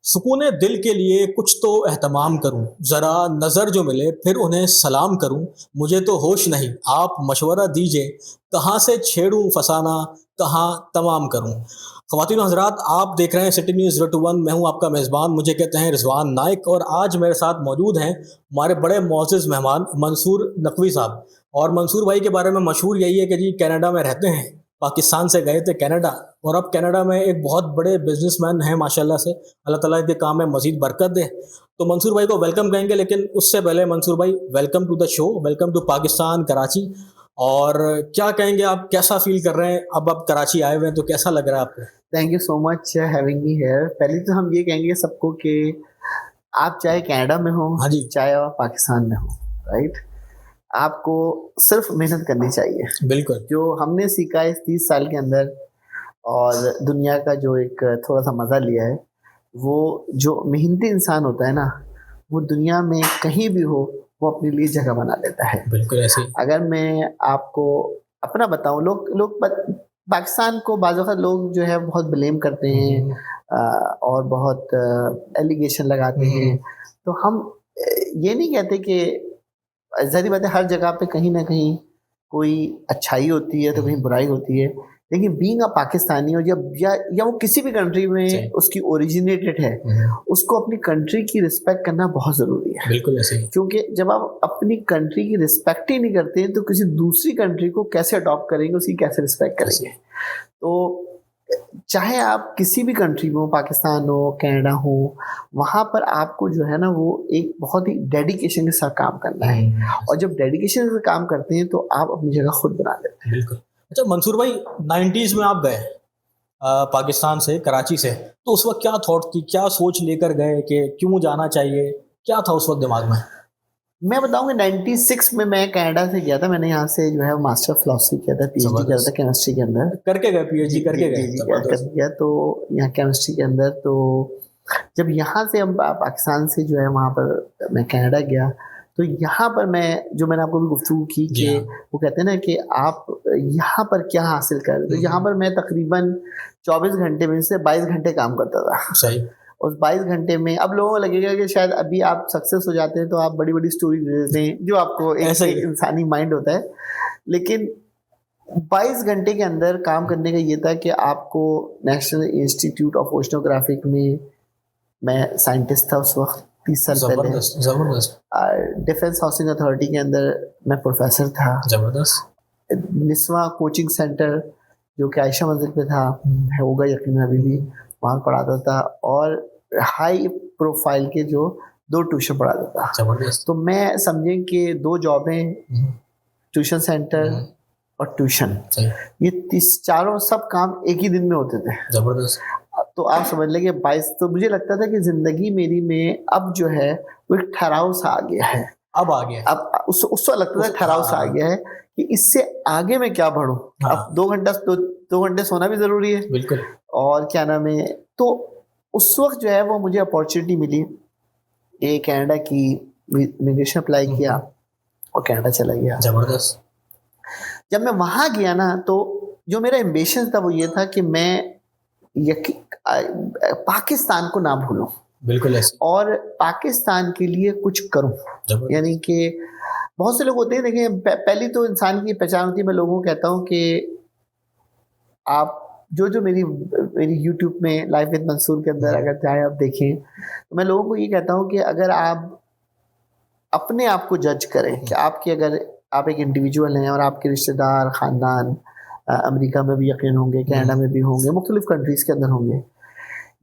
सुकूने दिल के लिए कुछ तो एहतमाम करूं, ज़रा नज़र जो मिले फिर उन्हें सलाम करूं। मुझे तो होश नहीं, आप मशवरा दीजिए, कहाँ से छेड़ूं फसाना, कहाँ तमाम करूं। ख़वातीन और हज़रात, आप देख रहे हैं सिटी न्यूज़ 021। मैं हूं आपका मेज़बान, मुझे कहते हैं रिजवान नाइक, और आज मेरे साथ मौजूद हैं हमारे बड़े मोअज़्ज़ज़ मेहमान मंसूर नकवी साहब। और मंसूर भाई के बारे में मशहूर यही है कि जी कनाडा में रहते हैं, पाकिस्तान से गए थे कनाडा, और अब कनाडा में एक बहुत बड़े बिजनेसमैन हैं माशाल्लाह से। अल्लाह ताला के काम में मजीद बरकत दे। तो मंसूर भाई को वेलकम कहेंगे, लेकिन उससे पहले मंसूर भाई, welcome to the show, welcome to Pakistan, Karachi. और क्या कहेंगे आप, कैसा फील कर रहे हैं? अब आप कराची आए हुए हैं तो कैसा लग रहा है आपको? Thank you so much having me here. पहले तो हम ये कहेंगे सबको कि आप चाहे कनाडा में हो, हाँ जी, चाहे आप पाकिस्तान में हो, राइट, आपको सिर्फ मेहनत करनी चाहिए। बिल्कुल। जो हमने सीखा है इस 30 साल के अंदर और दुनिया का जो एक थोड़ा सा मज़ा लिया है, वो जो मेहनती इंसान होता है ना, वो दुनिया में कहीं भी हो, वो अपने लिए जगह बना लेता है। बिल्कुल ऐसे ही। अगर मैं आपको अपना बताऊं, लोग लोग पाकिस्तान को बाज़ वक़्त लोग जो है बहुत ब्लेम करते हैं और बहुत एलिगेशन लगाते हैं। तो हम ये नहीं कहते कि ज़ाहिर बात है हर जगह पे कहीं ना कहीं कोई अच्छाई होती है तो कहीं बुराई होती है, लेकिन बीइंग अ पाकिस्तानी, और जब या वो किसी भी कंट्री में उसकी ओरिजिनेटेड है, उसको अपनी कंट्री की रिस्पेक्ट करना बहुत ज़रूरी है। बिल्कुल ऐसे ही। क्योंकि जब आप अपनी कंट्री की रिस्पेक्ट ही नहीं करते हैं तो किसी दूसरी कंट्री को कैसे अडॉप्ट करेंगे, उसकी कैसे रिस्पेक्ट करेंगे। तो चाहे आप किसी भी कंट्री में हो, पाकिस्तान हो, कनाडा हो, वहाँ पर आपको जो है ना वो एक बहुत ही डेडिकेशन के साथ काम करना है। और जब डेडिकेशन से काम करते हैं तो आप अपनी जगह खुद बना लेते हैं। बिल्कुल। अच्छा मंसूर भाई, 90s में आप गए पाकिस्तान से, कराची से, तो उस वक्त क्या थॉट थी, क्या सोच लेकर गए कि क्यों जाना चाहिए, क्या था उस वक्त दिमाग में? मैं बताऊंगा 96 में मैं कनाडा से गया था। मैंने यहाँ से जो है मास्टर ऑफ फिलोसफी किया था, पीएचडी किया था केमिस्ट्री के अंदर। करके गए, पीएचडी जी करके जी गए? जी जी कर जबरदस्त। दिया। तो यहाँ केमिस्ट्री के अंदर, तो जब यहाँ से हम पाकिस्तान से जो है वहाँ पर मैं कनाडा गया, तो यहाँ पर मैं जो मैंने आपको भी गुफ्तगू की जी कि हाँ। वो कहते हैं ना कि आप यहाँ पर क्या हासिल कर रहे, तो यहाँ पर मैं तकरीबन 24 घंटे में से 22 घंटे काम करता था। सही। उस 22 घंटे में अब लोगों को लगेगा कि शायद अभी आप सक्सेस हो जाते हैं तो आप बड़ी बड़ी स्टोरी दे देते हैं, जो आपको ऐसा एक ही। इंसानी माइंड होता है। लेकिन 22 घंटे के अंदर काम करने का ये था कि आपको नेशनल इंस्टीट्यूट ऑफ ओशनोग्राफिक में, मैं साइंटिस्ट था उस वक्त 30 साल पहले, जबरदस्त जबरदस्त। डिफेंस हाउसिंग अथॉरिटी के अंदर मैं प्रोफेसर था। जबरदस्त। निस्वा कोचिंग सेंटर जो कि आयशा मंजिल पे था, है होगा यकीन अभी भी, वहाँ पढ़ाता था। और हाई प्रोफाइल के जो 2 ट्यूशन पढ़ाता था। जबरदस्त। तो मैं समझें कि 2 जॉबें, ट्यूशन सेंटर और ट्यूशन, सही। ये 30 चारों सब काम एक ही दिन में होते थे। जबरदस्त। तो आप समझ लेंगे 22, तो मुझे लगता था कि जिंदगी मेरी में अब जो है वो एक ठहराव सा आ गया है। अब आ गया। अब उस वक्त लगता था ठहराव सा आ गया है कि इससे आगे मैं क्या बढ़ूं। अब 2 घंटे सोना भी जरूरी है। बिल्कुल। और क्या नाम है, तो उस वक्त जो है वो मुझे अपॉर्चुनिटी मिली कि कनाडा की इमिग्रेशन अप्लाई किया और कनाडा चला गया। जबरदस्त। जब मैं वहां गया ना, तो जो मेरा एम्बिशन था वो ये था कि मैं पाकिस्तान को ना भूलूं। बिल्कुल ऐसे। और पाकिस्तान के लिए कुछ करूं। यानी कि बहुत से लोग होते हैं, देखिए पहली तो इंसान की पहचान होती है, मैं लोगों को कहता हूं कि आप जो जो मेरी मेरी यूट्यूब में लाइफ विद मंसूर के अंदर अगर चाहे आप देखें, तो मैं लोगों को ये कहता हूं कि अगर आप अपने आप को जज करें कि आपकी, अगर आप एक इंडिविजुअल हैं और आपके रिश्तेदार, ख़ानदान अमेरिका में भी यकीन होंगे, कनाडा में भी होंगे, मुख्तलिफ कंट्रीज़ के अंदर होंगे,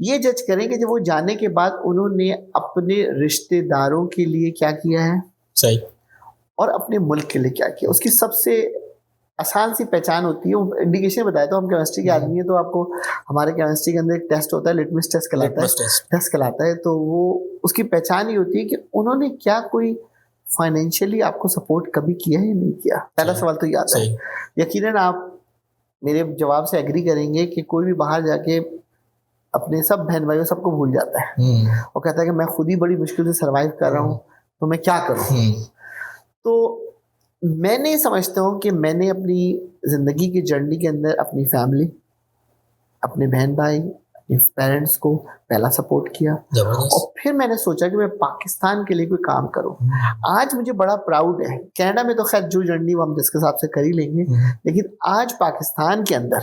ये जज करें कि जब वो जाने के बाद उन्होंने अपने रिश्तेदारों के लिए क्या किया है, सही, और अपने मुल्क के लिए क्या किया। उसकी सबसे आसान सी पहचान होती है, वो इंडिकेशन बताया। तो हम केमिस्ट्री के आदमी हैं, तो आपको हमारे केमिस्ट्री के अंदर एक टेस्ट होता है, लिटमस टेस्ट कहलाता है। तो वो उसकी पहचान ही होती है कि उन्होंने क्या कोई फाइनेंशियली आपको सपोर्ट कभी किया है या नहीं किया। पहला सवाल तो ये आता है। यकीनन आप मेरे जवाब से एग्री करेंगे कि कोई भी बाहर जाके अपने सब बहन भाइयों सबको भूल जाता है और कहता है कि मैं खुद ही बड़ी मुश्किल से सर्वाइव कर रहा हूँ, तो मैं क्या करूँ। तो मैंने समझता हूँ कि मैंने अपनी ज़िंदगी की जर्नी के अंदर अपनी फैमिली, अपने बहन भाई, पेरेंट्स को पहला सपोर्ट किया, और फिर मैंने सोचा कि मैं पाकिस्तान के लिए कोई काम करूं। आज मुझे बड़ा प्राउड है, कनाडा में तो खैर जो जर्नी वो हम डिस्कस आपसे कर ही लेंगे, लेकिन आज पाकिस्तान के अंदर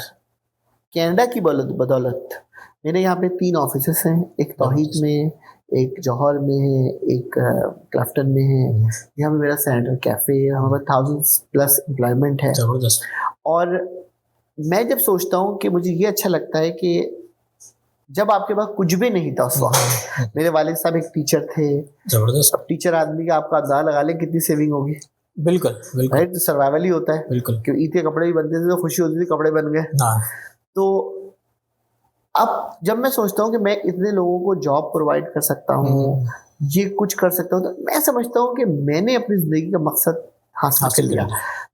कनाडा की बदौलत मेरे यहाँ पे 3 ऑफिसेस हैं, एक तौहीद में, एक जौहर में है, एक क्राफ्टन में है, यहाँ पे मेरा सेंटर कैफे है, हमारे 1000+ एम्प्लॉयमेंट है। और मैं जब सोचता हूँ कि मुझे ये अच्छा लगता है कि जब आपके पास कुछ भी नहीं था उस वक्त, मेरे वालिद साहब एक टीचर थे, अब टीचर आदमी का आपका अंदाजा लगा ले कितनी सेविंग होगी। बिल्कुल राइट, तो सर्वाइवल ही होता है, बिल्कुल, क्योंकि ईद के कपड़े भी बनते थे तो खुशी होती थी, कपड़े बन गए। तो अब जब मैं सोचता हूँ कि मैं इतने लोगों को जॉब प्रोवाइड कर सकता हूँ, ये कुछ कर सकता हूँ, तो मैं समझता हूँ कि मैंने अपनी जिंदगी का मकसद हासिल कर लिया।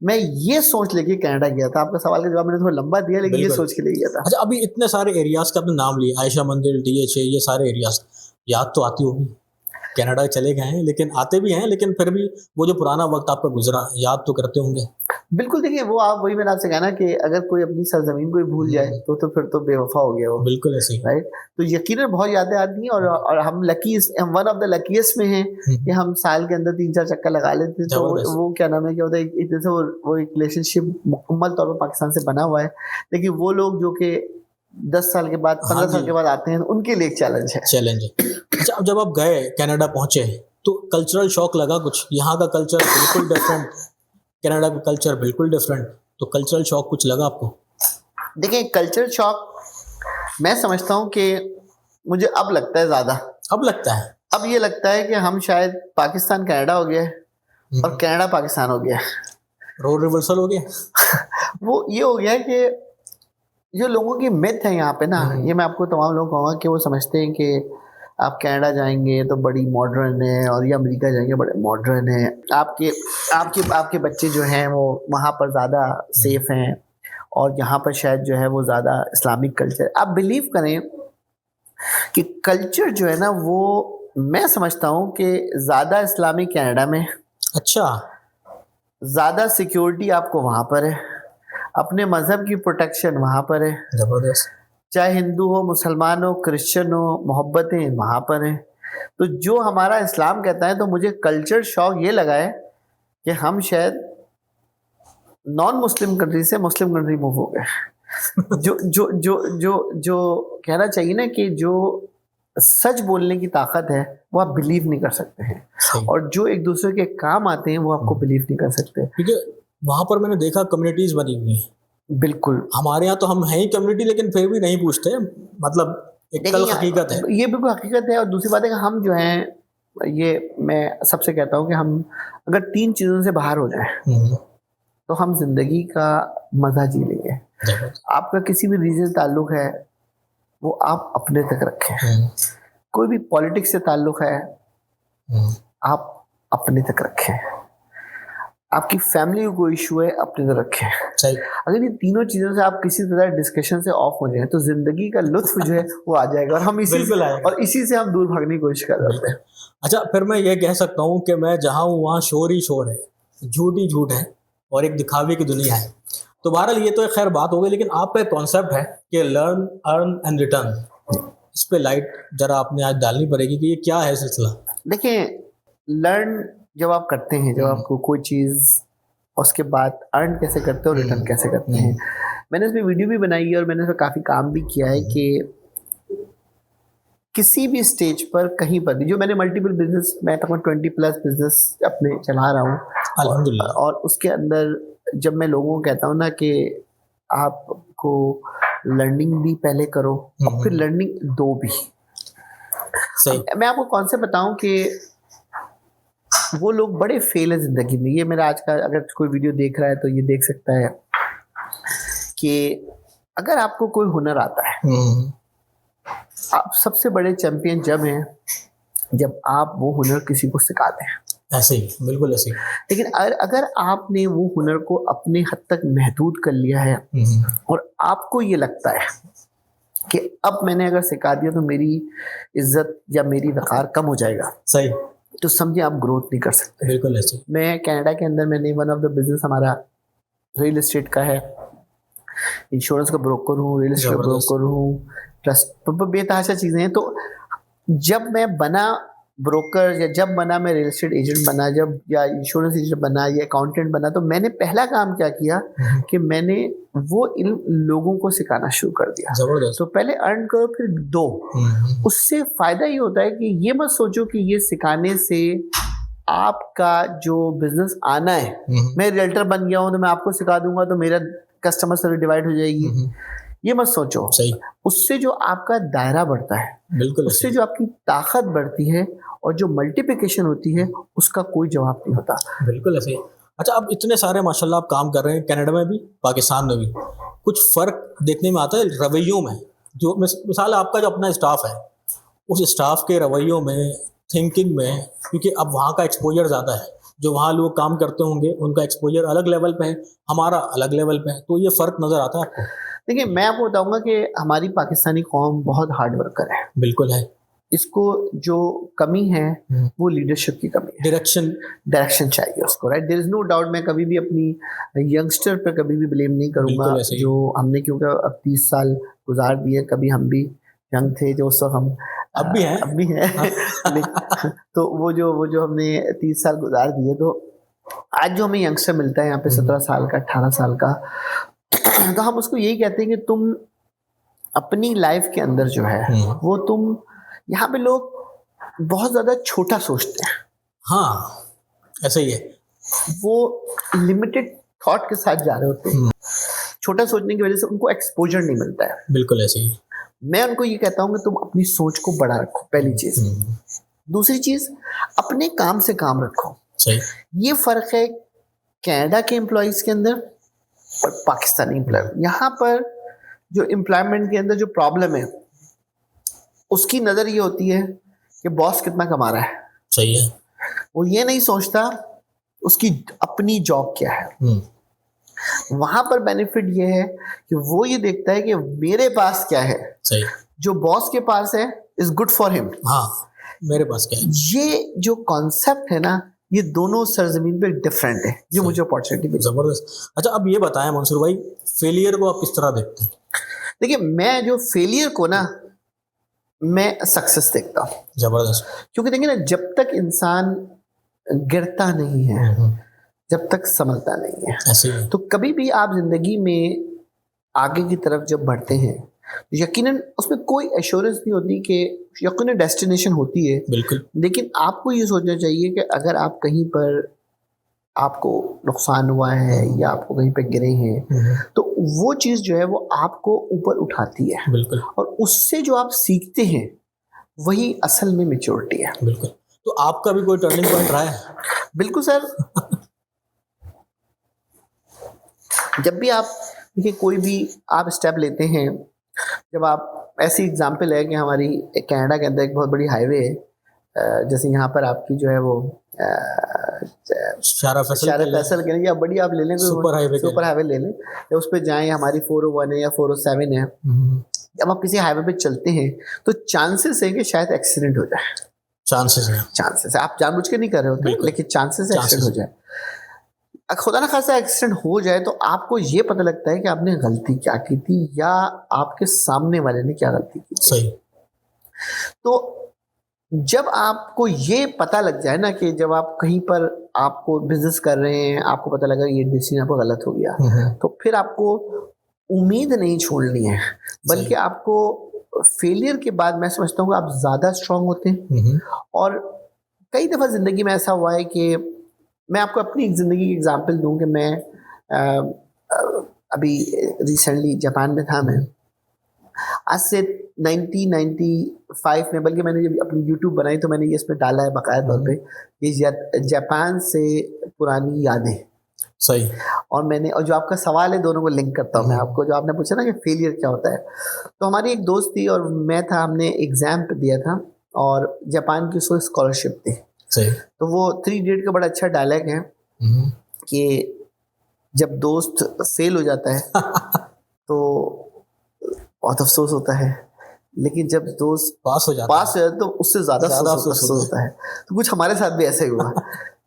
मैं ये सोच लेके कनाडा गया था। आपका सवाल का जवाब मैंने थोड़ा लंबा दिया, लेकिन ये सोच के लिए गया था। अच्छा, अभी इतने सारे एरियाज का आपने नाम लिया, आयशा मंदिर, DHA, ये सारे एरियाज याद तो आती होगी। कनाडा चले गए हैं लेकिन आते भी हैं, लेकिन फिर भी वो जो पुराना वक्त आपका गुजरा याद तो करते होंगे। बिल्कुल, देखिए वो आप वही मैंने आपसे कहना कि अगर कोई अपनी सरजमीन को ही भूल जाए तो फिर तो बेवफा हो गया वो। बिल्कुल ऐसे ही, राइट। तो यकीनन बहुत यादें आती हैं, और हम वन ऑफ द लकीएस्ट में हैं कि हम साल के अंदर 3-4 चक्कर लगा लेते हैं। तो वो क्या नाम है, क्या होता है, एक जैसे वो एक रिलेशनशिप मुकम्मल तौर पर पाकिस्तान से बना हुआ है, लेकिन वो लोग जो कि 10 साल के बाद 15 साल के बाद आते हैं, उनके लिए एक चैलेंज है। अच्छा, अब जब आप गए कनाडा पहुंचे तो कल्चरल शॉक लगा कुछ? यहाँ का कल्चर बिल्कुल डिफरेंट, कनाडा का कल्चर बिल्कुल डिफरेंट, तो कल्चरल शॉक कुछ लगा आपको? देखिए, कल्चरल शॉक मैं समझता हूँ कि मुझे अब लगता है ज़्यादा। अब लगता है, अब ये लगता है कि हम शायद पाकिस्तान कनाडा हो गया है और कनाडा पाकिस्तान हो गया, रोल रिवर्सल हो गया। वो ये हो गया कि जो लोगों की मिथ है यहाँ पे ना, ये मैं आपको तमाम लोग कहूँगा कि वो समझते हैं कि आप कनाडा जाएंगे तो बड़ी मॉडर्न है, और ये अमेरिका जाएंगे बड़े मॉडर्न है, आपके आपके आपके बच्चे जो हैं वो वहाँ पर ज़्यादा सेफ हैं, और यहाँ पर शायद जो है वो ज़्यादा इस्लामिक कल्चर। आप बिलीव करें कि कल्चर जो है ना, वो मैं समझता हूँ कि ज़्यादा इस्लामिक कनाडा में। अच्छा, ज़्यादा सिक्योरिटी आपको वहाँ पर है, अपने मज़हब की प्रोटेक्शन वहाँ पर है, ज़बरदस्त, चाहे हिंदू हो, मुसलमान हो, क्रिश्चियन हो, मोहब्बतें वहाँ पर हैं। तो जो हमारा इस्लाम कहता है, तो मुझे कल्चर शॉक ये लगा है कि हम शायद नॉन मुस्लिम कंट्री से मुस्लिम कंट्री मूव हो गए। जो जो जो जो जो कहना चाहिए ना कि जो सच बोलने की ताकत है वो आप बिलीव नहीं कर सकते हैं, और जो एक दूसरे के काम आते हैं वो आपको बिलीव नहीं कर सकते। क्योंकि वहाँ पर मैंने देखा कम्युनिटीज बनी हुई हैं। बिल्कुल, हमारे यहाँ तो हम हैं ही कम्युनिटी, लेकिन फिर भी नहीं पूछते, मतलब एक कल हकीकत है, ये बिल्कुल हकीकत है। और दूसरी बात है कि हम जो हैं, ये मैं सबसे कहता हूँ कि हम अगर 3 चीज़ों से बाहर हो जाए तो हम जिंदगी का मजा जी लेंगे। आपका किसी भी रीजन ताल्लुक है वो आप अपने तक रखें, कोई भी पॉलिटिक्स से ताल्लुक है आप अपने तक रखें, आपकी फैमिली को कोई इशू है अपने तक रखें। सही। अगर ये तीनों चीज़ों से आप किसी तरह डिस्कशन से ऑफ हो जाए तो जिंदगी का लुत्फ जो है वो आ जाएगा, और हम इसी से हम दूर भागने की कोशिश कर रहे हैं। अच्छा, फिर मैं ये कह सकता हूँ कि मैं जहाँ हूँ वहाँ शोर ही शोर है, झूठ ही झूठ है, और एक दिखावे की दुनिया है। तो बहरहाल ये तो एक खैर बात हो गई, लेकिन आपका एक कॉन्सेप्ट है कि लर्न, अर्न एंड रिटर्न, इस पे लाइट जरा आपने आज डालनी पड़ेगी कि ये क्या है सिलसिला। देखिए, लर्न जब आप करते हैं, जब आपको कोई चीज़, उसके बाद अर्न कैसे करते हो, रिटर्न कैसे करते हैं। मैंने इसमें वीडियो भी बनाई है और मैंने इसमें काफ़ी काम भी किया है कि किसी भी स्टेज पर कहीं पर भी, जो मैंने मल्टीपल बिजनेस, मैं तकरीबन 20+ बिजनेस अपने चला रहा हूँ अल्हम्दुलिल्लाह, और उसके अंदर जब मैं लोगों को कहता हूँ ना कि आपको लर्निंग भी पहले करो और फिर लर्निंग दो भी। सही। मैं आपको कॉन्सेप्ट बताऊं कि वो लोग बड़े फेल है जिंदगी में। ये मेरा आज का, अगर कोई वीडियो देख रहा है तो ये देख सकता है कि अगर आपको कोई हुनर आता है, आप सबसे बड़े चैंपियन जब हैं जब आप वो हुनर किसी को सिखाते हैं। ऐसे ही, बिल्कुल ऐसे ही। लेकिन अगर आपने वो हुनर को अपने हद तक महदूद कर लिया है और आपको ये लगता है कि अब मैंने अगर सिखा दिया तो मेरी इज्जत या मेरी वक़ार कम हो जाएगा, सही, तो समझे आप ग्रोथ नहीं कर सकते। बिल्कुल ऐसे। मैं कनाडा के अंदर, मैंने वन ऑफ द बिजनेस हमारा रियल एस्टेट का है, इंश्योरेंस का ब्रोकर हूँ, रियल एस्टेट का ब्रोकर हूँ, ट्रस्ट, बेतहाशा चीज़ें हैं। तो जब मैं बना ब्रोकर या जब बना मैं रियल एस्टेट एजेंट बना, जब या इंश्योरेंस एजेंट बना या अकाउंटेंट बना, तो मैंने पहला काम क्या किया कि मैंने वो इन लोगों को सिखाना शुरू कर दिया। तो पहले अर्न करो फिर दो। उससे फायदा ये होता है कि ये मत सोचो कि ये सिखाने से आपका जो बिजनेस आना है, मैं रियल्टर बन गया हूँ तो मैं आपको सिखा दूंगा तो मेरा कस्टमर सर्विस डिवाइड हो जाएगी, ये मत सोचो। सही। उससे जो आपका दायरा बढ़ता है, बिल्कुल, उससे जो आपकी ताकत बढ़ती है और जो मल्टीप्लिकेशन होती है उसका कोई जवाब नहीं होता। बिल्कुल ऐसे ही। अच्छा, अब इतने सारे माशाल्लाह आप काम कर रहे हैं, कनाडा में भी, पाकिस्तान में भी, कुछ फर्क देखने में आता है रवैयों में? जो मिसाल आपका जो अपना स्टाफ है, उस स्टाफ के रवैयों में, थिंकिंग में, क्योंकि अब वहाँ का एक्सपोजर ज़्यादा है, जो वहाँ लोग काम करते होंगे उनका एक्सपोजर अलग लेवल पे है, हमारा अलग लेवल पे है, तो ये फ़र्क नज़र आता है आपको? देखिए, मैं आपको बताऊंगा कि हमारी पाकिस्तानी कौम बहुत हार्ड वर्कर है। बिल्कुल है। इसको जो कमी है वो लीडरशिप की कमी है, डायरेक्शन चाहिए उसको, right. There is no doubt, मैं कभी भी अपनी यंगस्टर पर कभी भी ब्लेम नहीं करूंगा जो हमने, क्योंकि अब 30 साल गुजार दिए, कभी हम भी यंग थे जो उस वक्त हम अब भी हैं तो वो जो हमने 30 साल गुजार दिए, तो आज जो हमें यंगस्टर मिलता है यहाँ पे 17 साल का, 18 साल का, तो हम उसको यही कहते हैं कि तुम अपनी लाइफ के अंदर जो है वो तुम, यहाँ पे लोग बहुत ज्यादा छोटा सोचते हैं। हाँ, ऐसा ही है। वो लिमिटेड थॉट के साथ जा रहे होते हैं। छोटा सोचने की वजह से उनको एक्सपोजर नहीं मिलता है। बिल्कुल ऐसे ही। मैं उनको ये कहता हूँ कि तुम अपनी सोच को बड़ा रखो, पहली चीज। दूसरी चीज, अपने काम से काम रखो। सही। ये फर्क है कनाडा के एम्प्लॉइज के अंदर और पाकिस्तानी एम्प्लॉय। यहाँ पर जो एम्प्लॉयमेंट के अंदर जो प्रॉब्लम है, उसकी नजर ये होती है कि बॉस कितना कमा रहा है। सही है। वो ये नहीं सोचता उसकी अपनी जॉब क्या है। वहां पर बेनिफिट ये है कि वो ये देखता है कि मेरे पास क्या है। सही। जो बॉस के पास है इज गुड फॉर हिम। हाँ, मेरे पास क्या है। ये जो कॉन्सेप्ट है ना, ये दोनों सरजमीन पे डिफरेंट है, जो मुझे अपॉर्चुनिटी मिली। जबरदस्त। अच्छा, अब ये बताएं मंसूर भाई, फेलियर को आप किस तरह देखते हैं? देखिए, मैं जो फेलियर को ना, मैं सक्सेस देखता हूँ। जबरदस्त। क्योंकि देखिए ना, जब तक इंसान गिरता नहीं है, जब तक संभलता नहीं है, ऐसे ही। तो कभी भी आप जिंदगी में आगे की तरफ जब बढ़ते हैं, यकीनन उसमें कोई एश्योरेंस नहीं होती कि यकीनन डेस्टिनेशन होती है, बिल्कुल, लेकिन आपको ये सोचना चाहिए कि अगर आप कहीं पर आपको नुकसान हुआ है या आपको कहीं पे गिरे हैं, तो वो चीज़ जो है वो आपको ऊपर उठाती है। बिल्कुल। और उससे जो आप सीखते हैं वही असल में मैच्योरिटी है। बिल्कुल। तो आपका भी कोई टर्निंग पॉइंट रहा है? बिल्कुल सर। जब भी आप देखिए, कोई भी आप स्टेप लेते हैं, जब आप, ऐसी एग्जांपल है कि हमारी कनाडा के अंदर एक बहुत बड़ी हाईवे है, जैसे यहाँ पर आपकी जो है वो शारा फैसल के लिए, या बड़ी आप ले लें, सुपर हाईवे ले लें, या उस पर जाएं, हमारी 401 है या 407 है। जब आप किसी हाईवे पे चलते हैं तो चांसेस है कि शायद एक्सीडेंट हो जाए। चांसेस है, आप जानबूझ के नहीं कर रहे होते, लेकिन चांसेस है एक्सीडेंट हो जाए। खुदा ना खासा एक्सीडेंट हो जाए तो आपको ये पता लगता है कि आपने गलती क्या की थी या आपके सामने वाले ने क्या गलती की थी। सही। तो जब आपको ये पता लग जाए ना कि जब आप कहीं पर आपको बिजनेस कर रहे हैं, आपको पता लगा ये डिसीजन आपको गलत हो गया, तो फिर आपको उम्मीद नहीं छोड़नी है, बल्कि आपको फेलियर के बाद मैं समझता हूँ कि आप ज़्यादा स्ट्रांग होते हैं। और कई दफ़ा ज़िंदगी में ऐसा हुआ है कि मैं आपको अपनी ज़िंदगी की एग्जांपल दूं कि मैं अभी रिसेंटली जापान में था। मैं आज से 1995 में, बल्कि मैंने जब अपनी यूट्यूब बनाई तो मैंने ये इसमें डाला है बाकायदा तौर पे, ये जापान से पुरानी यादें। सही। और मैंने, और जो आपका सवाल है, दोनों को लिंक करता हूँ मैं आपको, जो आपने पूछा ना कि फेलियर क्या होता है। तो हमारी एक दोस्त थी और मैं था, हमने एग्जाम दिया था और जापान की उसको स्कॉलरशिप थी। सही। तो वो 3 इडियट का बड़ा अच्छा डायलॉग है कि जब दोस्त फेल हो जाता है तो बहुत अफसोस होता है, लेकिन जब दोस्त पास हो जाता है तो उससे ज्यादा अफसोस होता है। तो कुछ हमारे साथ भी ऐसा ही हुआ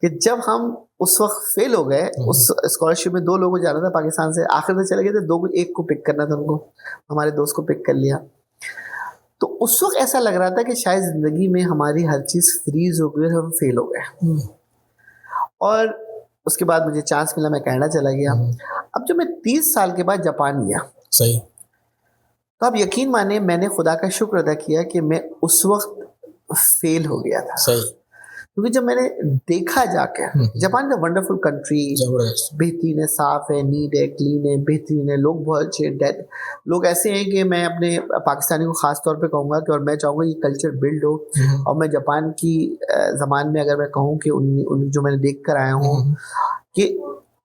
कि जब हम उस वक्त फेल हो गए, उस स्कॉलरशिप में 2 लोगों को जाना था पाकिस्तान से, आखिर में चले गए थे, 2 को, 1 को पिक करना था उनको, हमारे दोस्त को पिक कर लिया। तो उस वक्त ऐसा लग रहा था कि शायद जिंदगी में हमारी हर चीज फ्रीज हो गई, हम फेल हो गए। और उसके बाद मुझे चांस मिला, मैं कनाडा चला गया। अब जब मैं 30 साल के बाद जापान गया, सही, तो आप यकीन माने मैंने खुदा का शुक्र अदा किया कि मैं उस वक्त फेल हो गया था। सही, क्योंकि जब मैंने देखा जाके, जापान का वंडरफुल कंट्री, बेहतरीन है, साफ है, नीट है, क्लीन है, बेहतरीन है, लोग बहुत अच्छे, लोग ऐसे हैं कि मैं अपने पाकिस्तानी को खास तौर पे कहूँगा कि, और मैं चाहूँगा ये कल्चर बिल्ड हो। और मैं जापान की ज़बान में अगर मैं कहूँ कि उन जो मैंने देख कर आया हूँ, कि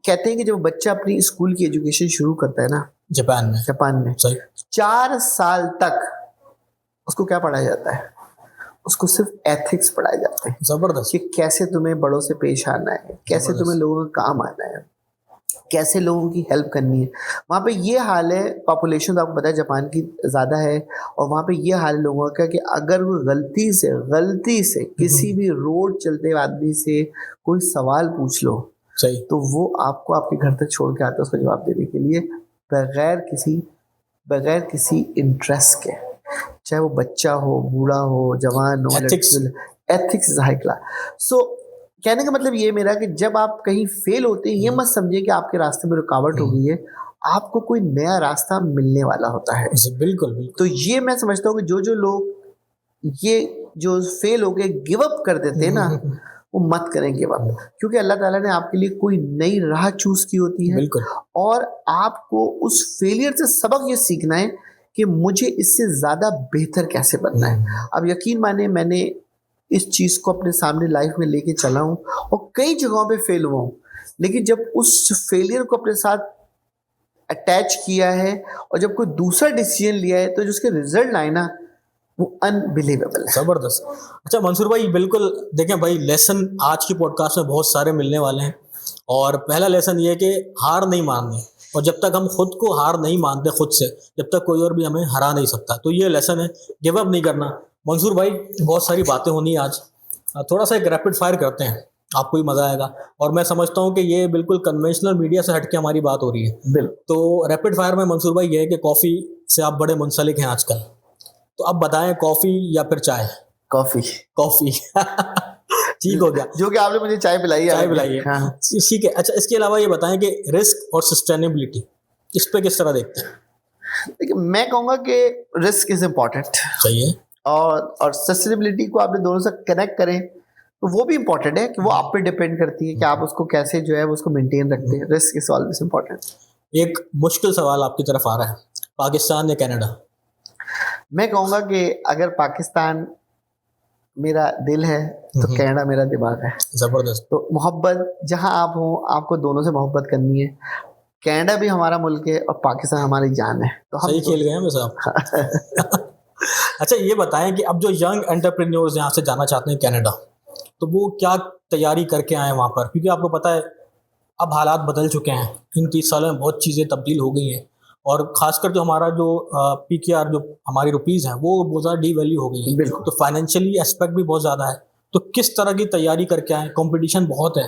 कहते हैं कि जब बच्चा अपनी स्कूल की एजुकेशन शुरू करता है ना जापान में 4 साल तक उसको क्या पढ़ाया जाता है? उसको सिर्फ एथिक्स पढ़ाए जाते हैं। जबरदस्त। कि कैसे तुम्हें बड़ों से पेश आना है, कैसे तुम्हें लोगों का काम आना है, कैसे लोगों की हेल्प करनी है। वहाँ पे ये हाल है, पॉपुलेशन तो आपको पता है जापान की ज़्यादा है, और वहाँ पे ये हाल है लोगों का कि अगर वो गलती से किसी भी रोड चलते आदमी से कोई सवाल पूछ लो, सही, तो वो आपको आपके घर तक छोड़ के आता है उसका जवाब देने के लिए, बगैर किसी इंटरेस्ट के, चाहे वो बच्चा हो, बूढ़ा हो, जवान हो, एथिक्स इज हाई क्लास। सो कहने का मतलब ये मेरा कि जब आप कहीं फेल होते हैं, ये मत समझिए कि आपके रास्ते में रुकावट हो गई है, आपको कोई नया रास्ता मिलने वाला होता है। बिल्कुल। तो ये मैं समझता हूँ कि जो लोग ये जो फेल होके गिव अप कर देते हैं ना, वो मत करें गिव अप, क्योंकि अल्लाह ताला ने आपके लिए कोई नई राह चूज की होती है। और आपको उस फेलियर से सबक ये सीखना है कि मुझे इससे ज्यादा बेहतर कैसे बनना है। अब यकीन माने मैंने इस चीज को अपने सामने लाइफ में लेके चला हूँ, और कई जगहों पे फेल हुआ हूँ, लेकिन जब उस फेलियर को अपने साथ अटैच किया है और जब कोई दूसरा डिसीजन लिया है, तो जो उसके रिजल्ट आए ना, वो अनबिलीवेबल है। जबरदस्त। अच्छा मंसूर भाई, बिल्कुल देखें भाई, लेसन आज की पॉडकास्ट में बहुत सारे मिलने वाले हैं। और पहला लेसन ये है कि हार नहीं माननी, और जब तक हम खुद को हार नहीं मानते खुद से, जब तक कोई और भी हमें हरा नहीं सकता। तो ये लेसन है, गिव अप नहीं करना। मंसूर भाई, बहुत सारी बातें होनी आज, थोड़ा सा एक रैपिड फायर करते हैं, आपको भी मजा आएगा। और मैं समझता हूँ कि ये बिल्कुल कन्वेंशनल मीडिया से हटके हमारी बात हो रही है। तो रैपिड फायर में मंसूर भाई ये है कि कॉफी से आप बड़े मुंसलिक हैं आजकल, तो अब बताएं कॉफी या फिर चाय? कॉफी ठीक हो गया, जो कि आपने मुझे चाय पिलाई है। हाँ। ठीक है। अच्छा, इसके अलावा ये बताएं कि रिस्क और सस्टेनेबिलिटी, इस पे किस तरह देखते हैं? देखिए, मैं कहूँगा कि रिस्क इज इम्पोर्टेंट, सही है, और सस्टेनेबिलिटी को आपने दोनों से कनेक्ट करें तो वो भी इम्पोर्टेंट है, कि वो आप पे डिपेंड करती है कि आप उसको कैसे जो है उसको मेंटेन रखते हैं। Risk is always important. एक मुश्किल सवाल आपकी तरफ आ रहा है, पाकिस्तान या कनाडा? मैं कहूँगा कि अगर पाकिस्तान मेरा दिल है तो कनाडा मेरा दिमाग है। जबरदस्त। तो मोहब्बत जहाँ आप हो, आपको दोनों से मोहब्बत करनी है। कनाडा भी हमारा मुल्क है और पाकिस्तान हमारी जान है। तो हम सही खेल गए हैं वैसे आप। अच्छा, ये बताएं कि अब जो यंग एंटरप्रेन्योर्स यहाँ से जाना चाहते हैं कनाडा, तो वो क्या तैयारी करके आए वहाँ पर? क्योंकि आपको पता है अब हालात बदल चुके हैं, इन 30 सालों में बहुत चीज़ें तब्दील हो गई हैं, और खासकर जो हमारा जो PKR जो हमारी रुपीज़ हैं वो बहुत ज़्यादा डी वैल्यू हो गई है। तो फाइनेंशियली एस्पेक्ट भी बहुत ज़्यादा है। तो किस तरह की तैयारी करके आए? कंपटीशन बहुत है,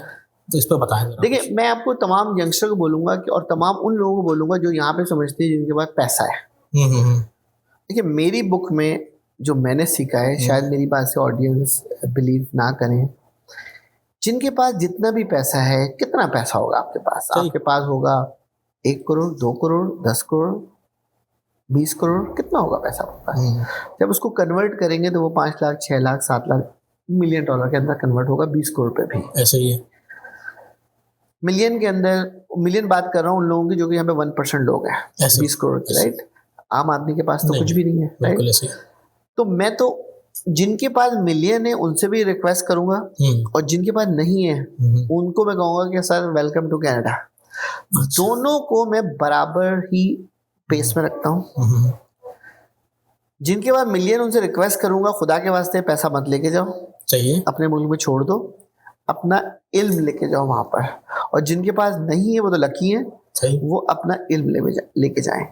तो इस पर बताएं। देखिए, मैं आपको तमाम यंगस्टर को बोलूँगा कि, और तमाम उन लोगों को बोलूँगा जो यहाँ पे समझते हैं जिनके पास पैसा है। देखिए, मेरी बुक में जो मैंने सीखा है, शायद मेरी बात से ऑडियंस बिलीव ना करें, जिनके पास जितना भी पैसा है, कितना पैसा होगा आपके पास? आपके पास होगा 1 करोड़, 2 करोड़, 10 करोड़, 20 करोड़, कितना होगा पैसा आपके पास? जब उसको कन्वर्ट करेंगे तो वो 5 लाख, 6 लाख, 7 लाख, मिलियन डॉलर के अंदर कन्वर्ट होगा। 20 करोड़ पे भी ऐसे ही है। मिलियन के अंदर, मिलियन बात कर रहा हूँ उन लोगों की जो कि यहाँ पे 1% लोग हैं 20 करोड़ के, राइट? आम आदमी के पास तो कुछ भी नहीं है, राइट? तो मैं तो जिनके पास मिलियन है उनसे भी रिक्वेस्ट करूंगा, और जिनके पास नहीं है उनको मैं कहूंगा कि सर वेलकम टू कनाडा। दोनों को मैं बराबर ही पेस में रखता हूँ। जिनके पास मिलियन उनसे रिक्वेस्ट करूंगा, खुदा के वास्ते पैसा मत लेके जाओ, चाहिए अपने मुल्क में छोड़ दो, अपना इल्म लेके जाओ वहां पर। और जिनके पास नहीं है वो तो लकी है, वो अपना इल्म लेके जाएं।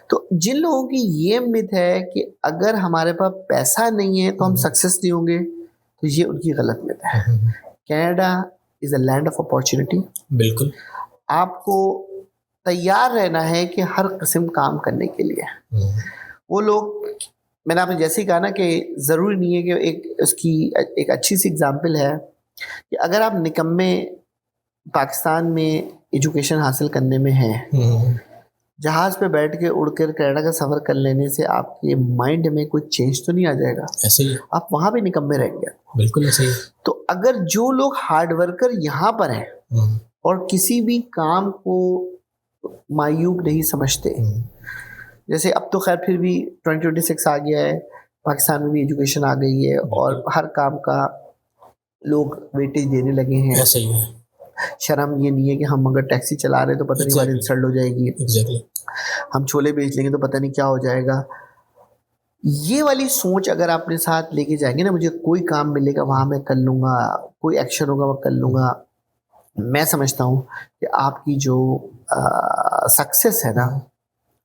तो जिन लोगों की ये मिथ है कि अगर हमारे पास पैसा नहीं है तो हम सक्सेस नहीं होंगे, तो ये उनकी गलत मिथ है। Canada is a land of opportunity. बिल्कुल। आपको तैयार रहना है कि हर किस्म काम करने के लिए। वो लोग, मैंने आपने जैसे ही कहा ना कि ज़रूरी नहीं है कि एक उसकी एक अच्छी सी एग्जांपल है कि अगर आप निकम्मे पाकिस्तान में एजुकेशन हासिल करने में हैं, जहाज़ पे बैठ के उड़कर कनाडा का सफ़र कर लेने से आपके माइंड में कोई चेंज तो नहीं आ जाएगा? ऐसे ही आप वहाँ भी निकम्मे रहेंगे। बिल्कुल ऐसे ही। तो अगर जो लोग हार्ड वर्कर यहाँ पर हैं और किसी भी काम को मायूब नहीं समझते, जैसे अब तो खैर फिर भी 2026 आ गया है, पाकिस्तान में भी एजुकेशन आ गई है और हर काम का लोग वेटेज देने लगे हैं। ऐसे ही है। शर्म ये नहीं है कि हम अगर टैक्सी चला रहे हैं तो पता नहीं हमारी इंसल्ट हो जाएगी। एग्जैक्टली। हम छोले बेच लेंगे तो पता नहीं क्या हो जाएगा। ये वाली सोच अगर आप अपने साथ लेके जाएंगे ना, मुझे कोई काम मिलेगा वहाँ मैं कर लूँगा, कोई एक्शन होगा मैं कर लूँगा, मैं समझता हूँ कि आपकी जो सक्सेस है ना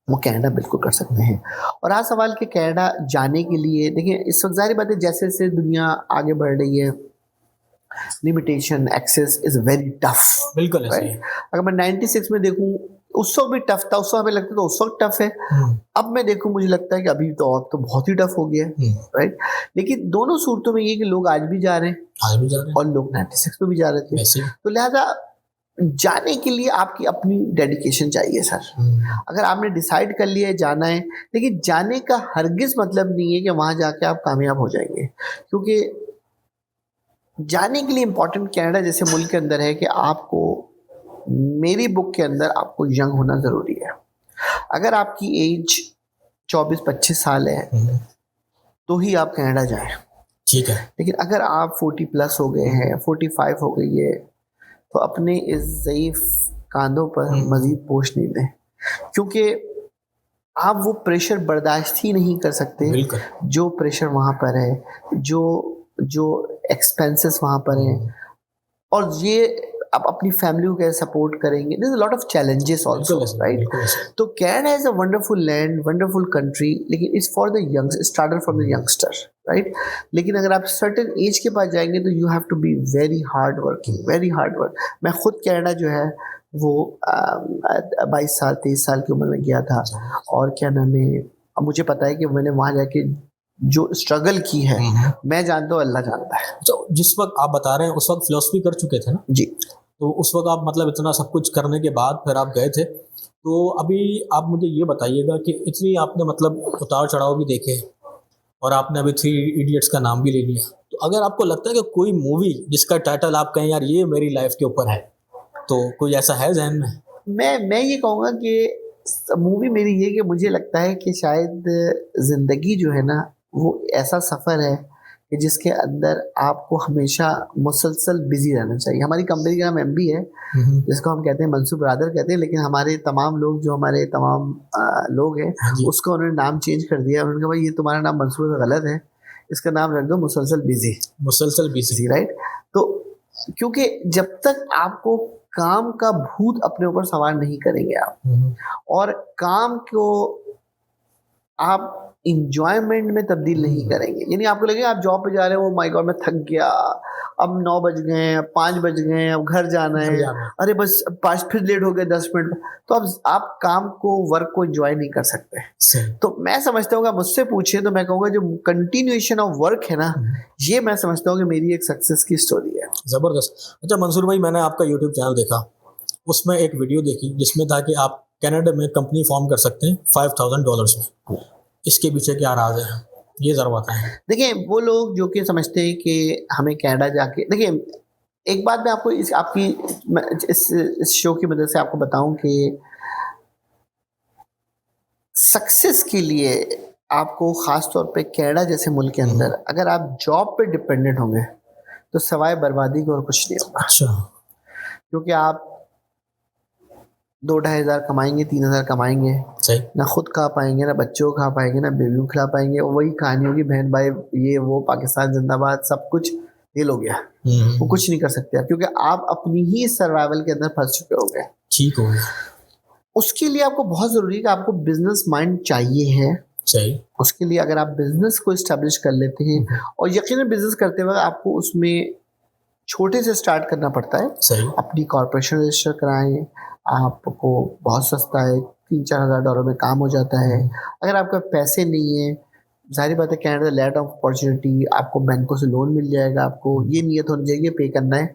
वो कनाडा बिल्कुल कर सकते हैं। और आज सवाल कि कनाडा जाने के लिए, देखिए इस वक्त ज़ाहिर बात है जैसे जैसे दुनिया आगे बढ़ रही है, limitation, access is very tough. बिल्कुल ऐसे ही। अगर मैं 96 में देखूँ, उस वक्त भी टफ था, उस वक्त हमें लगता था उस वक्त टफ है, अब मैं देखूँ मुझे लगता है कि अभी तो अब तो बहुत ही टफ हो गया है, राइट। लेकिन दोनों सूरतों में ये कि लोग आज भी जा रहे हैं और लोग 96 में भी जा रहे थे। तो लिहाजा जाने के लिए आपकी अपनी डेडिकेशन चाहिए सर। अगर आपने डिसाइड कर लिया है जाना है, लेकिन जाने का हरगिज मतलब नहीं है कि वहाँ जाके आप कामयाब हो जाएंगे, क्योंकि जाने के लिए इम्पोर्टेंट कनाडा जैसे मुल्क के अंदर है कि आपको, मेरी बुक के अंदर आपको यंग होना ज़रूरी है। अगर आपकी एज 24-25 साल है तो ही आप कनाडा जाएं, ठीक है। लेकिन अगर आप 40 प्लस हो गए हैं, 45 हो गई है, तो अपने इस ज़ईफ़ कांधों पर मज़ीद बोझ नहीं दें, क्योंकि आप वो प्रेशर बर्दाश्त ही नहीं कर सकते जो प्रेशर वहाँ पर है, जो एक्सपेंसेस वहाँ पर हैं, और ये आप अपनी फैमिली को कैसे सपोर्ट करेंगे। There is a lot of challenges also, right. तो Canada is a wonderful land, wonderful country, लेकिन it's for the young, started from the youngster, right. लेकिन अगर आप सर्टेन एज के पास जाएंगे तो you have to be very hard working, very hard work. मैं खुद कनाडा जो है वो 22 साल 23 साल की उम्र में गया था, और क्या नाम है, अब मुझे पता है कि मैंने वहाँ जाके जो स्ट्रगल की है, मैं जानता हूँ, अल्लाह जानता है। तो जिस वक्त आप बता रहे हैं उस वक्त फिलॉसफी कर चुके थे ना जी, तो उस वक्त आप मतलब इतना सब कुछ करने के बाद फिर आप गए थे, तो अभी आप मुझे ये बताइएगा कि इतनी आपने मतलब उतार चढ़ाव भी देखे और आपने अभी 3 इडियट्स का नाम भी ले लिया, तो अगर आपको लगता है कि कोई मूवी जिसका टाइटल आप कहें यार ये मेरी लाइफ के ऊपर है, तो कोई ऐसा है ज़हन में? मैं ये कहूँगा कि मूवी मेरी ये कि मुझे लगता है कि शायद ज़िंदगी जो है ना वो ऐसा सफ़र है कि जिसके अंदर आपको हमेशा मुसलसल बिजी रहना चाहिए। हमारी कंपनी का नाम MB है, जिसको हम कहते हैं मंसूर ब्रदर कहते हैं, लेकिन हमारे तमाम लोग जो हमारे तमाम लोग हैं उसको उन्होंने नाम चेंज कर दिया। उन्होंने कहा भाई ये तुम्हारा नाम मंसूर गलत है, इसका नाम रख दो मुसलसल बिजी, मुसलसल बिजी, राइट। तो क्योंकि जब तक आपको काम का भूत अपने ऊपर सवार नहीं करेंगे आप, और काम को आप इंजॉयमेंट में तब्दील नहीं करेंगे, यानी आपको लगेगा आप जॉब पे जा रहे हो, माय गॉड मैं थक गया, अब 9 बज गए, अब 5 बज गए, अब घर जाना है, अरे बस 5 फिर लेट हो गए 10 मिनट, तो अब आप काम को, वर्क को एंजॉय नहीं कर सकते। तो मैं समझता हूँ, मुझसे पूछे तो मैं कहूँगा जो कंटिन्यूएशन ऑफ वर्क है ना, ये मैं समझता हूँ कि मेरी एक सक्सेस की स्टोरी है। ज़बरदस्त। अच्छा मंसूर भाई, मैंने आपका यूट्यूब चैनल देखा, उसमें एक वीडियो देखी जिसमें था कि आप कनाडा में कंपनी फॉर्म कर सकते हैं $5,000 में, इसके पीछे क्या राज है, ये ज़रा बताएं। देखिए वो लोग जो कि समझते हैं कि हमें कनाडा जाके, देखिए एक बात मैं आपको इस शो की मदद से आपको बताऊं कि सक्सेस के लिए आपको ख़ास तौर पे कनाडा जैसे मुल्क के अंदर अगर आप जॉब पे डिपेंडेंट होंगे तो सवाए बर्बादी को और कुछ नहीं होगा। अच्छा। क्योंकि आप 2-2.5 हज़ार कमाएंगे, 3 हज़ार कमाएंगे, ना खुद खा पाएंगे, ना बच्चों को खा पाएंगे, ना बेबियों को खिला पाएंगे। वही कहानी होगी बहन भाई ये वो पाकिस्तान जिंदाबाद, सब कुछ फेल हो गया, वो कुछ नहीं कर सकते आप, क्योंकि आप अपनी ही सर्वाइवल के अंदर फंस चुके हो गए। ठीक हो गया। उसके लिए आपको बहुत ज़रूरी है कि आपको बिजनेस माइंड चाहिए है। सही। उसके लिए अगर आप बिजनेस को इस्टेब्लिश कर लेते हैं, और यकीनन बिजनेस करते वक्त आपको उसमें छोटे से स्टार्ट करना पड़ता है। सही। अपनी कॉर्पोरेशन रजिस्टर कराएं, आपको बहुत सस्ता है, $3-4 हज़ार में काम हो जाता है। अगर आपके पास पैसे नहीं है, जाहिर बात है कनाडा लैंड ऑफ अपॉर्चुनिटी, आपको बैंकों से लोन मिल जाएगा। आपको ये नियत होनी चाहिए पे करना है।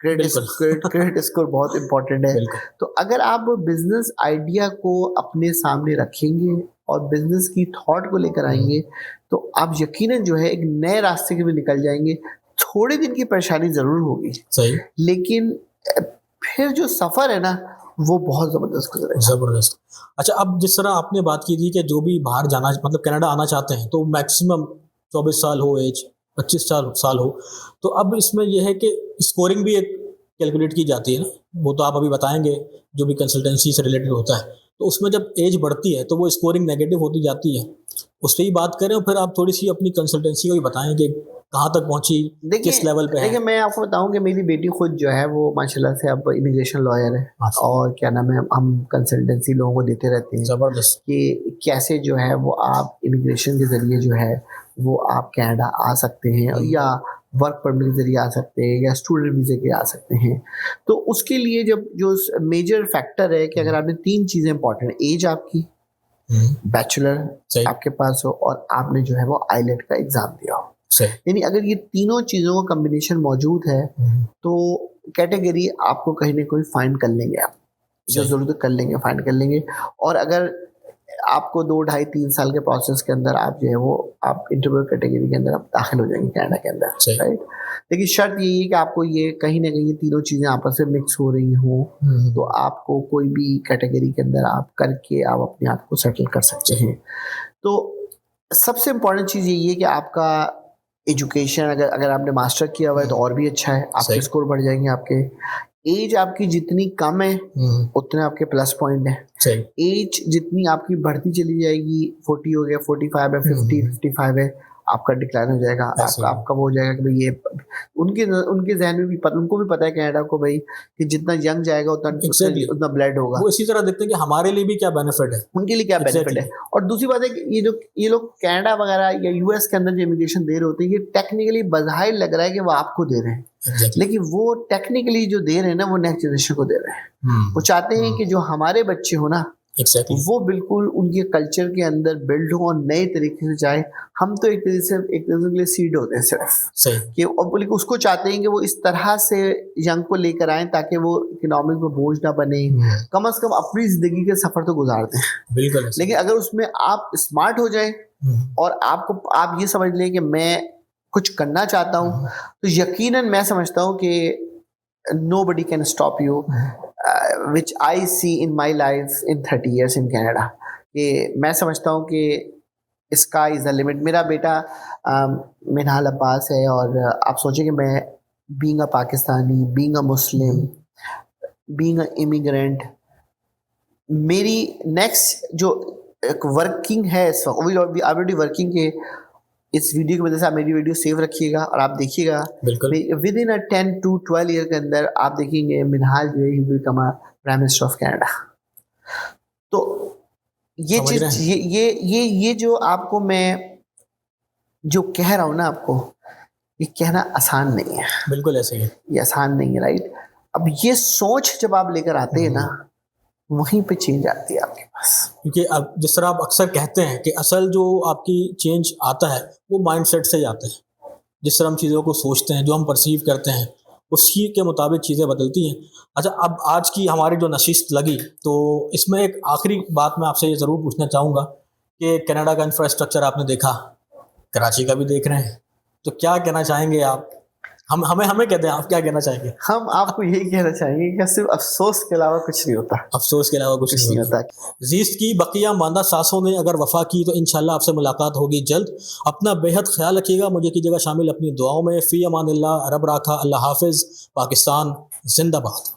क्रेडिट स्कोर बहुत इंपॉर्टेंट है। तो अगर आप बिजनेस आइडिया को अपने सामने रखेंगे और बिजनेस की थॉट को लेकर आएंगे तो आप यकीनन जो है एक नए रास्ते के भी निकल जाएंगे। थोड़े दिन की परेशानी जरूर होगी, सही, लेकिन फिर जो सफर है ना वो बहुत जबरदस्त गुजरेगा। जबरदस्त। अच्छा, अब जिस तरह आपने बात की थी कि जो भी बाहर जाना मतलब कनाडा आना चाहते हैं तो मैक्सिमम 24 साल हो एज, 25 साल हो, तो अब इसमें यह है कि स्कोरिंग भी एक कैलकुलेट की जाती है ना, वो तो आप अभी बताएंगे जो भी कंसल्टेंसी से रिलेटेड होता है। तो उसमें जब एज बढ़ती है तो वो स्कोरिंग नेगेटिव होती जाती है, उस पर ही बात करें और फिर आप थोड़ी सी अपनी कंसल्टेंसी को भी बताएं कि कहाँ तक पहुंची, किस लेवल पे है। देखिए, मैं आपको बताऊं कि मेरी बेटी खुद जो है वो माशाल्लाह से अब इमिग्रेशन लॉयर है और क्या नाम है, हम कंसल्टेंसी लोगों को देते रहते हैं। ज़बरदस्त। कि कैसे जो है वो आप इमिग्रेशन के ज़रिए जो है वो आप कनाडा आ सकते हैं या वर्क परमिट के जरिए आ सकते हैं या स्टूडेंट वीज़े के आ सकते हैं। तो उसके लिए जब जो मेजर फैक्टर है कि अगर आपने 3 चीज़ें इंपॉर्टेंट, एज आपकी, बैचलर आपके पास हो और आपने जो है वो आईलेट का एग्जाम दिया हो, यानी अगर ये तीनों चीज़ों का कम्बिनेशन मौजूद है तो कैटेगरी आपको कहीं ना कहीं फाइंड कर लेंगे, आप जो ज़रूरत कर लेंगे, फाइंड कर लेंगे। और अगर आपको 2, 2.5, 3 साल के प्रोसेस के अंदर आप जो है वो आप इंटरव्यू कैटेगरी के अंदर आप दाखिल हो जाएंगे कनाडा के अंदर, राइट। लेकिन शर्त यही है कि आपको ये कहीं ना कहीं तीनों चीज़ें आपस में मिक्स हो रही हो, तो आपको कोई भी कैटेगरी के अंदर आप करके आप अपने आप को सेटल कर सकते हैं। तो सबसे इम्पोर्टेंट चीज़ यही है कि आपका एजुकेशन, अगर आपने मास्टर किया हुआ है तो और भी अच्छा है, आपके स्कोर बढ़ जाएंगे। आपके एज आपकी जितनी कम है उतने आपके प्लस पॉइंट है। एज जितनी आपकी बढ़ती चली जाएगी, 40 हो गया, 45 है, 50, 55 है, आपका डिक्लाइन हो जाएगा। आपका वो हो जाएगा कि भाई ये उनके जहन में भी उनको भी पता है कनाडा को भाई कि जितना यंग जाएगा उतना ब्लड होगा। वो इसी तरह देखते हैं कि हमारे लिए भी क्या बेनिफिट है, उनके लिए क्या बेनिफिट है। और दूसरी बात है कि ये लोग कनाडा वगैरह या यूएस के अंदर जो इमिग्रेशन दे रहे होते हैं, ये टेक्निकली बज़ाहिर लग रहा है कि वो आपको दे रहे हैं, लेकिन वो टेक्निकली जो दे रहे हैं ना वो नेक्स्ट जनरेशन को दे रहे हैं। वो चाहते हैं कि जो हमारे बच्चे हो ना वो बिल्कुल उनके कल्चर के अंदर बिल्ड हो और नए तरीके से जाए। हम तो एक तरह के लिए सीड होते हैं सिर्फ कि, और बोले उसको चाहते हैं कि वो इस तरह से यंग को लेकर आए ताकि वो इकोनॉमिक में बोझ ना बने, कम से कम अपनी जिंदगी के सफर तो गुजारते हैं। बिल्कुल। लेकिन अगर उसमें आप स्मार्ट हो जाए और आप ये समझ लें कि मैं कुछ करना चाहता हूँ, तो यकीनन मैं समझता हूँ कि nobody can stop you, which I see in my life in 30 years in Canada। कि मैं समझता हूँ कि sky is the limit। मेरा बेटा मिनहाल अब्बास है और आप सोचें कि मैं being a Pakistani, being a Muslim, being a immigrant, मेरी next जो वर्किंग है इस वक्त, ऑलरेडी वर्किंग के इस वीडियो की वजह से आप मेरी वीडियो सेव रखिएगा और आप देखिएगा विद इन 10 to 12 ईयर के अंदर आप देखेंगे मिनहाल जो है he will become prime minister of Canada. तो ये चीज ये जो आपको मैं जो कह रहा हूँ ना, आपको ये कहना आसान नहीं है। बिल्कुल ऐसे ही ये आसान नहीं है, राइट। अब ये सोच जब आप लेकर आते हैं ना, वहीं पे चेंज आती है आपके पास। क्योंकि अब जिस तरह आप अक्सर कहते हैं कि असल जो आपकी चेंज आता है वो माइंडसेट से ही आता है। जिस तरह हम चीज़ों को सोचते हैं, जो हम परसीव करते हैं, उसी के मुताबिक चीज़ें बदलती हैं। अच्छा, अब आज की हमारी जो नशिस्त लगी, तो इसमें एक आखिरी बात मैं आपसे ये ज़रूर पूछना चाहूँगा कि कनाडा का इंफ्रास्ट्रक्चर आपने देखा, कराची का भी देख रहे हैं, तो क्या कहना चाहेंगे आप? हमें कहते हैं, आप क्या कहना चाहेंगे? हम आपको यही कहना चाहेंगे कि सिर्फ अफसोस के अलावा कुछ नहीं होता। अफसोस के अलावा कुछ नहीं होता। ज़ीस्त की बकिया मांदा सांसों ने अगर वफा की तो इंशाल्लाह आपसे मुलाकात होगी जल्द। अपना बेहद ख्याल रखिएगा, मुझे कीजिएगा शामिल अपनी दुआओं में। फ़ी अमानिल्लाह, रब राखा, अल्लाह हाफिज़। पाकिस्तान जिंदाबाद।